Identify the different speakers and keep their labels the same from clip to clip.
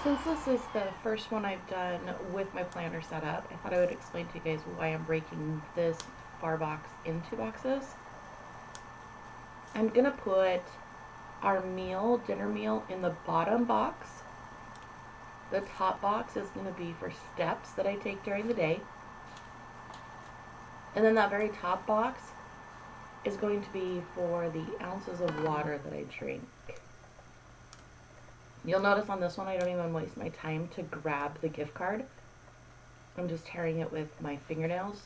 Speaker 1: Since this is the first one I've done with my planner set up, I thought I would explain to you guys why I'm breaking this bar box into boxes. I'm gonna put our dinner meal, in the bottom box. The top box is gonna be for steps that I take during the day. And then that very top box is going to be for the ounces of water that I drink. You'll notice on this one, I don't even waste my time to grab the gift card. I'm just tearing it with my fingernails.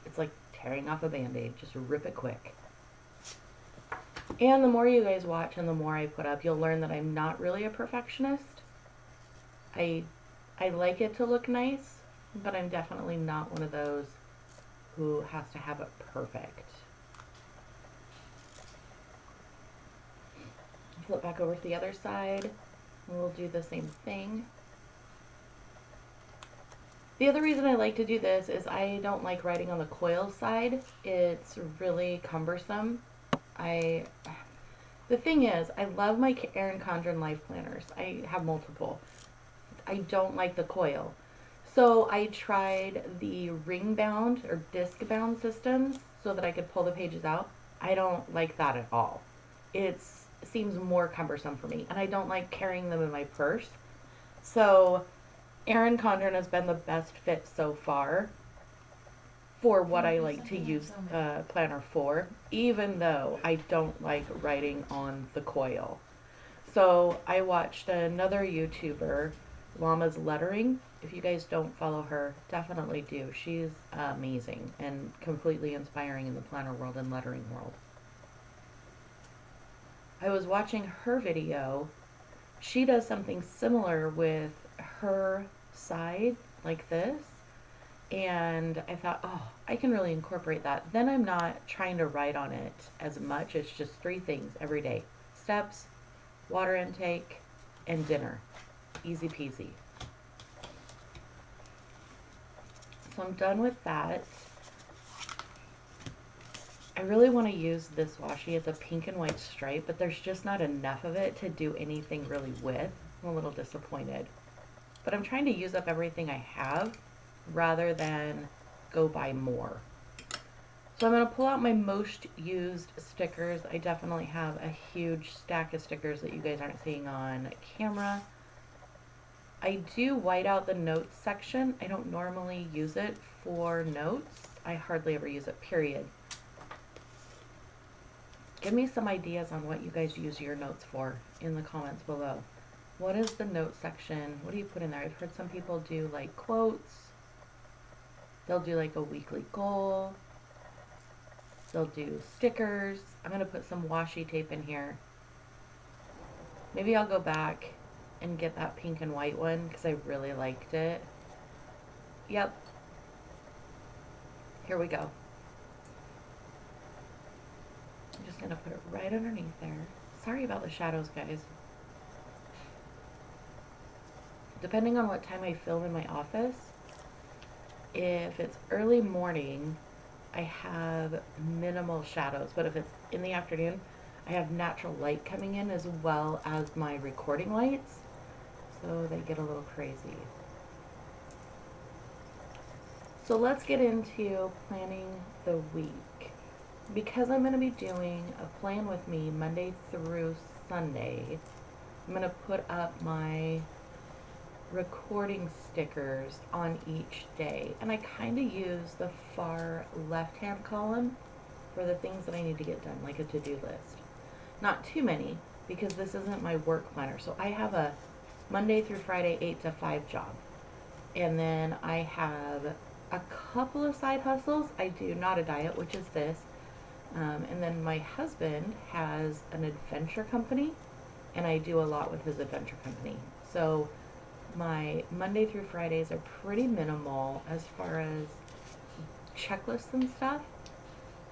Speaker 1: It's like tearing off a Band-Aid. Just rip it quick. And the more you guys watch and the more I put up, you'll learn that I'm not really a perfectionist. I like it to look nice, but I'm definitely not one of those who has to have it perfect. Flip back over to the other side. We'll do the same thing. The other reason I like to do this is I don't like writing on the coil side. It's really cumbersome. The thing is, I love my Erin Condren life planners. I have multiple. I don't like the coil. So I tried the ring bound or disc bound systems so that I could pull the pages out. I don't like that at all. It seems more cumbersome for me, and I don't like carrying them in my purse. So Erin Condren has been the best fit so far for what I like to use a planner for, even though I don't like writing on the coil. So I watched another YouTuber, Llama's Lettering. If you guys don't follow her, definitely do. She's amazing and completely inspiring in the planner world and lettering world. I was watching her video. She does something similar with her side like this, and I thought, oh, I can really incorporate that. Then I'm not trying to write on it as much. It's just 3 things every day: steps, water intake, and dinner. Easy peasy. So I'm done with that. I really want to use this washi. It's a pink and white stripe, but there's just not enough of it to do anything really with. I'm a little disappointed. But I'm trying to use up everything I have rather than go buy more. So I'm going to pull out my most used stickers. I definitely have a huge stack of stickers that you guys aren't seeing on camera. I do white out the notes section. I don't normally use it for notes. I hardly ever use it, period. Give me some ideas on what you guys use your notes for in the comments below. What is the note section? What do you put in there? I've heard some people do like quotes. They'll do like a weekly goal. They'll do stickers. I'm going to put some washi tape in here. Maybe I'll go back and get that pink and white one because I really liked it. Yep. Here we go. I'm just going to put it right underneath there. Sorry about the shadows, guys. Depending on what time I film in my office, if it's early morning, I have minimal shadows, but if it's in the afternoon, I have natural light coming in as well as my recording lights, so they get a little crazy. So let's get into planning the week. Because I'm going to be doing a plan with me Monday through Sunday, I'm going to put up my recording stickers on each day, and I kind of use the far left hand column for the things that I need to get done, like a to-do list. Not too many, because this isn't my work planner. So I have a Monday through Friday 8 to 5 job, and then I have a couple of side hustles. I do Not a Diet, which is this, and then my husband has an adventure company, and I do a lot with his adventure company. So my Monday through Fridays are pretty minimal as far as checklists and stuff.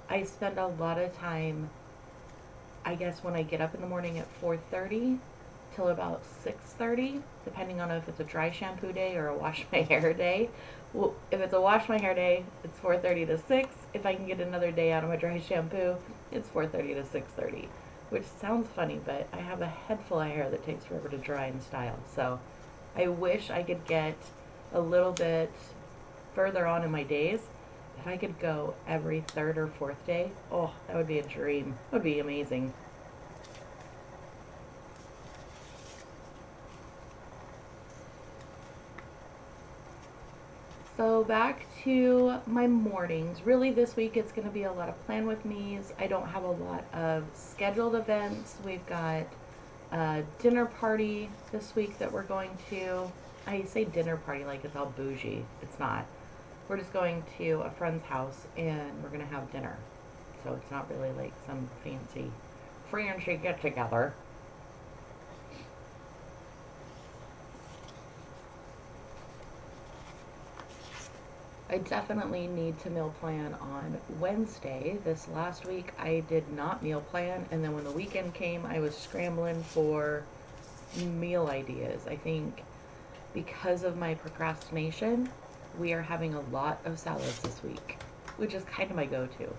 Speaker 1: I spend a lot of time, I guess, when I get up in the morning at 4:30 till about 6:30, depending on if it's a dry shampoo day or a wash my hair day. Well, if it's a wash my hair day, it's 4:30 to 6. If I can get another day out of my dry shampoo, it's 4:30 to 6:30, which sounds funny, but I have a head full of hair that takes forever to dry and style. So I wish I could get a little bit further on in my days. If I could go every third or fourth day, oh, that would be a dream. That would be amazing. So back to my mornings. Really this week it's going to be a lot of plan with me's. I don't have a lot of scheduled events. We've got a dinner party this week that we're going to. I say dinner party like it's all bougie. It's not. We're just going to a friend's house and we're going to have dinner. So it's not really like some fancy get together. I definitely need to meal plan on Wednesday. This last week I did not meal plan, and then when the weekend came, I was scrambling for meal ideas. I think because of my procrastination, we are having a lot of salads this week, which is kind of my go-to.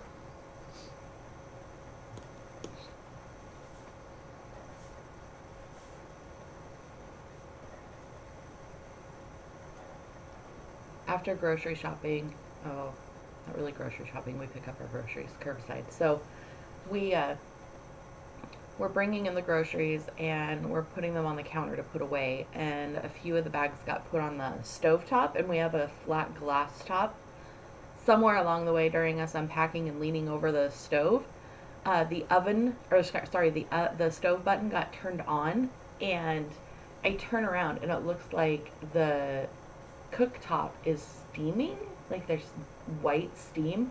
Speaker 1: After grocery shopping, oh, not really grocery shopping, we pick up our groceries curbside. So we we're bringing in the groceries and we're putting them on the counter to put away, and a few of the bags got put on the stove top, and we have a flat glass top. Somewhere along the way during us unpacking and leaning over the stove, the oven, or sorry, the stove button got turned on, and I turn around and it looks like the cooktop is steaming, like there's white steam,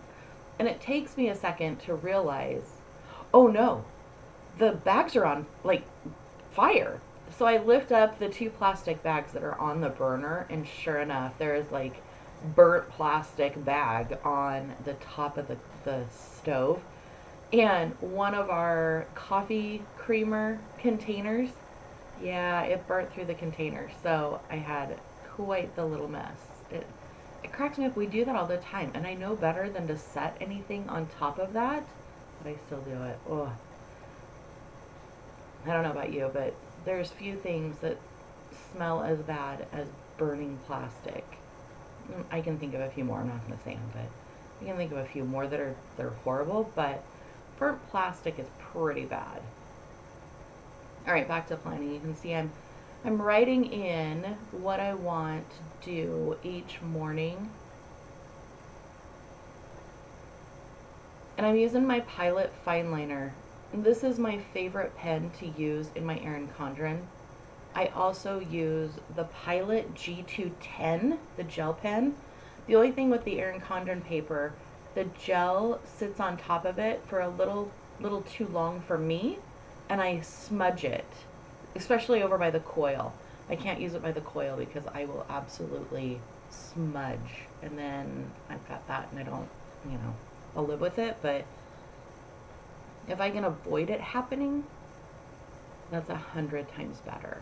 Speaker 1: and it takes me a second to realize, oh no, the bags are on like fire. So I lift up the two plastic bags that are on the burner, and sure enough, there is like burnt plastic bag on the top of the stove. And one of our coffee creamer containers, yeah, it burnt through the container. So I had quite the little mess. It cracks me up. We do that all the time, and I know better than to set anything on top of that, but I still do it. Oh, I don't know about you, but there's few things that smell as bad as burning plastic. I can think of a few more. I'm not going to say them, but I can think of a few more that are they're horrible. But burnt plastic is pretty bad. All right, back to planning. You can see I'm writing in what I want to do each morning. And I'm using my Pilot FineLiner. This is my favorite pen to use in my Erin Condren. I also use the Pilot G210, the gel pen. The only thing with the Erin Condren paper, the gel sits on top of it for a little too long for me, and I smudge it, especially over by the coil. I can't use it by the coil because I will absolutely smudge, and then I've got that, and I don't, I'll live with it, but if I can avoid it happening, that's 100 times better.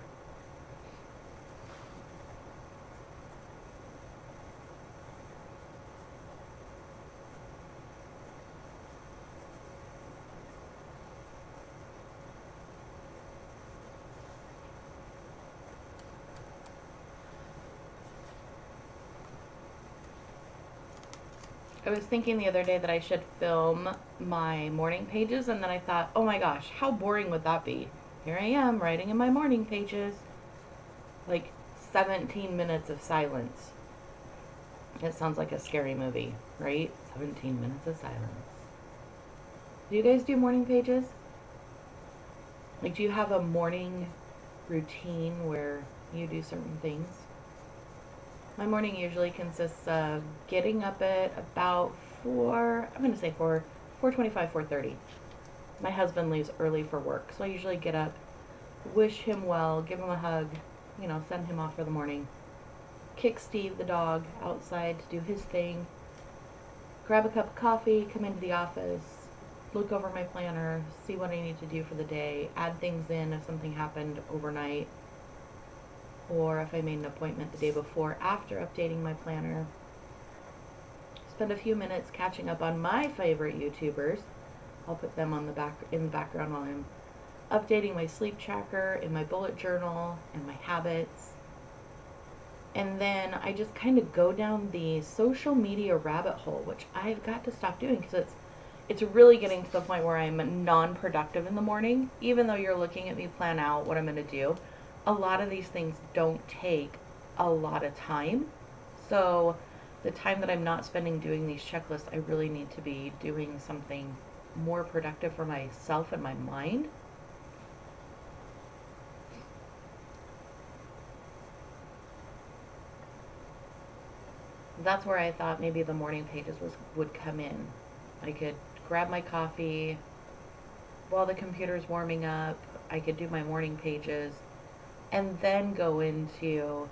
Speaker 1: I was thinking the other day that I should film my morning pages, and then I thought, oh my gosh, how boring would that be? Here I am writing in my morning pages. Like 17 minutes of silence. It sounds like a scary movie, right? 17 minutes of silence. Do you guys do morning pages? Like, do you have a morning routine where you do certain things? My morning usually consists of getting up at about 4:25, 4:30. My husband leaves early for work, so I usually get up, wish him well, give him a hug, send him off for the morning, kick Steve the dog outside to do his thing, grab a cup of coffee, come into the office, look over my planner, see what I need to do for the day, add things in if something happened overnight, or if I made an appointment the day before, after updating my planner. Spend a few minutes catching up on my favorite YouTubers. I'll put them in the background while I'm updating my sleep tracker, in my bullet journal, and my habits. And then I just kind of go down the social media rabbit hole, which I've got to stop doing because it's really getting to the point where I'm non-productive in the morning. Even though you're looking at me plan out what I'm going to do, a lot of these things don't take a lot of time. So the time that I'm not spending doing these checklists, I really need to be doing something more productive for myself and my mind. That's where I thought maybe the morning pages would come in. I could grab my coffee while the computer's warming up. I could do my morning pages and then go into,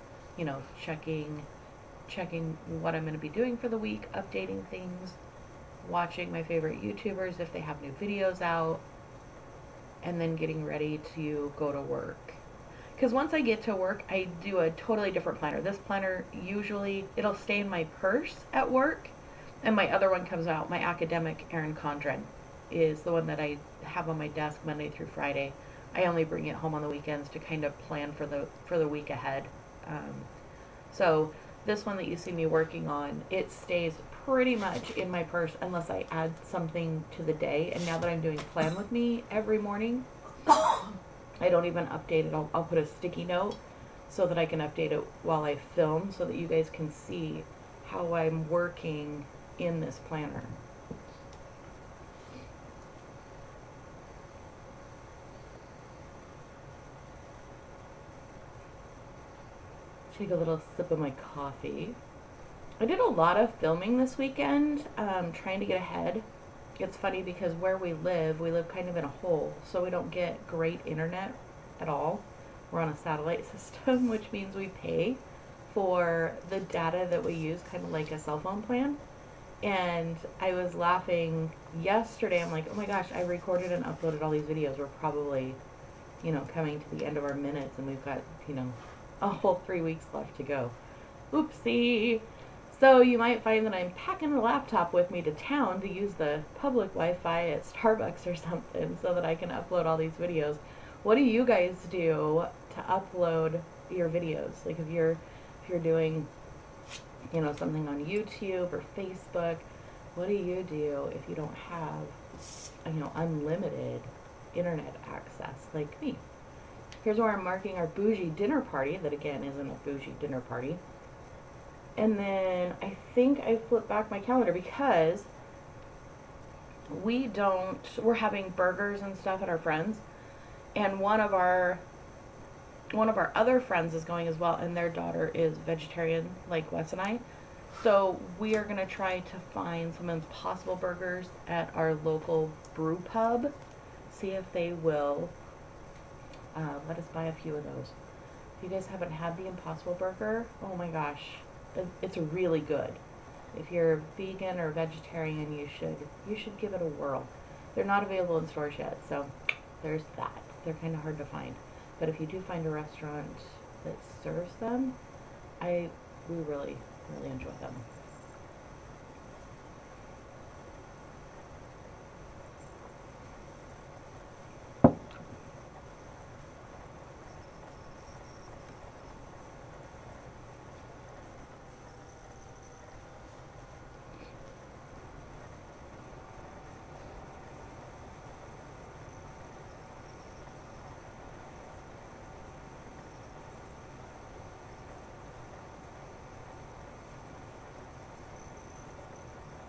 Speaker 1: checking what I'm going to be doing for the week, updating things, watching my favorite YouTubers if they have new videos out, and then getting ready to go to work. Because once I get to work, I do a totally different planner. This planner, usually, it'll stay in my purse at work, and my other one comes out. My academic Erin Condren is the one that I have on my desk Monday through Friday. I only bring it home on the weekends to kind of plan for the week ahead. So this one that you see me working on, it stays pretty much in my purse unless I add something to the day. And now that I'm doing Plan With Me every morning, I don't even update it. I'll put a sticky note so that I can update it while I film so that you guys can see how I'm working in this planner. Take a little sip of my coffee. I did a lot of filming this weekend, trying to get ahead. It's funny because where we live kind of in a hole, so we don't get great internet at all. We're on a satellite system, which means we pay for the data that we use, kind of like a cell phone plan. And I was laughing yesterday. I'm like, oh my gosh, I recorded and uploaded all these videos. We're probably, coming to the end of our minutes, and we've got, a whole 3 weeks left to go. Oopsie. So you might find that I'm packing the laptop with me to town to use the public Wi-Fi at Starbucks or something so that I can upload all these videos. What do you guys do to upload your videos? Like if you're doing, something on YouTube or Facebook, what do you do if you don't have, unlimited internet access like me? Here's where I'm marking our bougie dinner party that again isn't a bougie dinner party. And then I think I flipped back my calendar because we're having burgers and stuff at our friends, and one of our other friends is going as well, and their daughter is vegetarian like Wes and I. So we are going to try to find some Impossible burgers at our local brew pub, see if they will let us buy a few of those. If you guys haven't had the Impossible burger, oh my gosh, it's really good. If you're vegan or vegetarian, you should give it a whirl. They're not available in stores yet, so there's that. They're kind of hard to find. But if you do find a restaurant that serves them, we really, really enjoy them.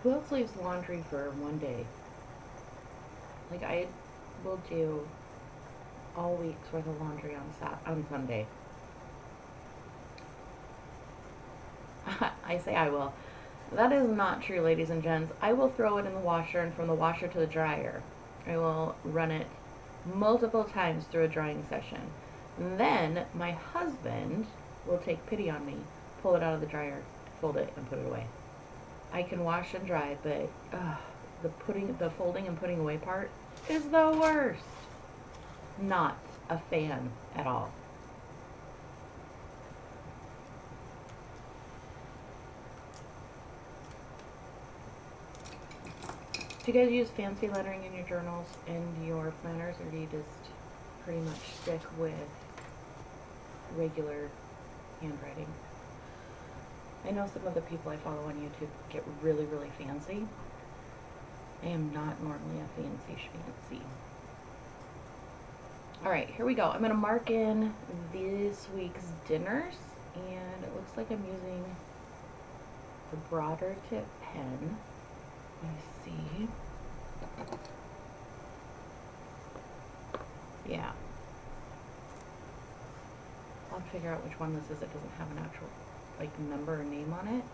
Speaker 1: Who else leaves laundry for one day? Like I will do all week's worth of laundry on Sunday. I say I will. That is not true, ladies and gents. I will throw it in the washer, and from the washer to the dryer, I will run it multiple times through a drying session. And then my husband will take pity on me, pull it out of the dryer, fold it, and put it away. I can wash and dry, but the folding and putting away part is the worst. Not a fan at all. Do you guys use fancy lettering in your journals and your planners, or do you just pretty much stick with regular handwriting? I know some of the people I follow on YouTube get really, really fancy. I am not normally a fancy schmancy. Alright, here we go. I'm going to mark in this week's dinners, and it looks like I'm using the broader tip pen. Let me see. Yeah. I'll figure out which one this is. It doesn't have an actual like number or name on it.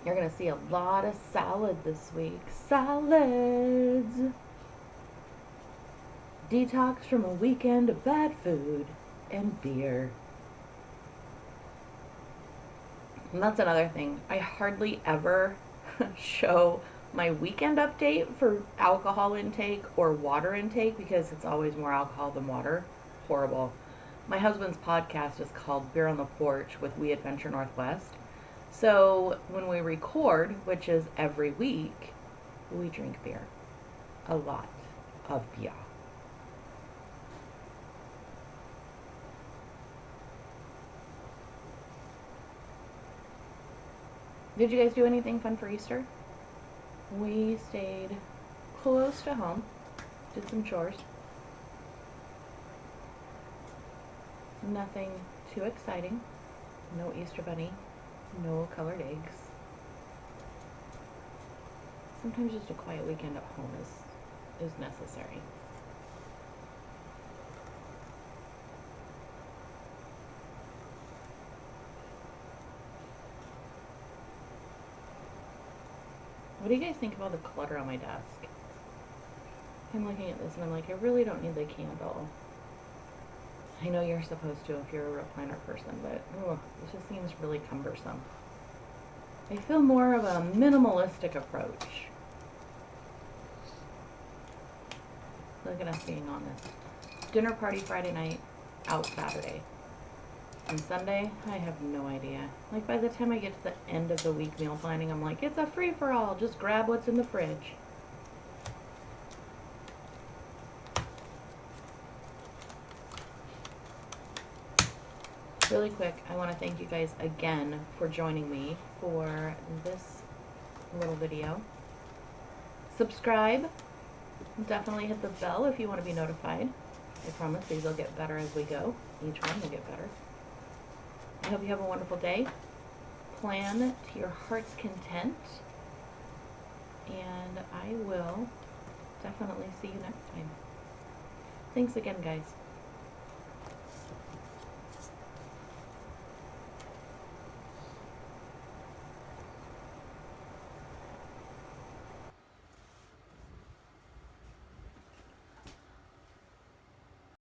Speaker 1: You're gonna see a lot of salad this week. Salads! Detox from a weekend of bad food and beer. And that's another thing. I hardly ever show my weekend update for alcohol intake or water intake because it's always more alcohol than water. Horrible. My husband's podcast is called Beer on the Porch with We Adventure Northwest. So when we record, which is every week, we drink beer. A lot of beer. Did you guys do anything fun for Easter? We stayed close to home, did some chores. Nothing too exciting. No Easter bunny, no colored eggs. Sometimes just a quiet weekend at home is necessary. What do you guys think about the clutter on my desk? I'm looking at this and I'm like, I really don't need the candle. I know you're supposed to if you're a real planner person, but it just seems really cumbersome. I feel more of a minimalistic approach. Look at us being honest. Dinner party Friday night, out Saturday. And Sunday, I have no idea. Like by the time I get to the end of the week meal planning, I'm like, it's a free-for-all. Just grab what's in the fridge. Really quick, I want to thank you guys again for joining me for this little video. Subscribe. Definitely hit the bell if you want to be notified. I promise these will get better as we go. Each one will get better. I hope you have a wonderful day. Plan to your heart's content. And I will definitely see you next time. Thanks again, guys.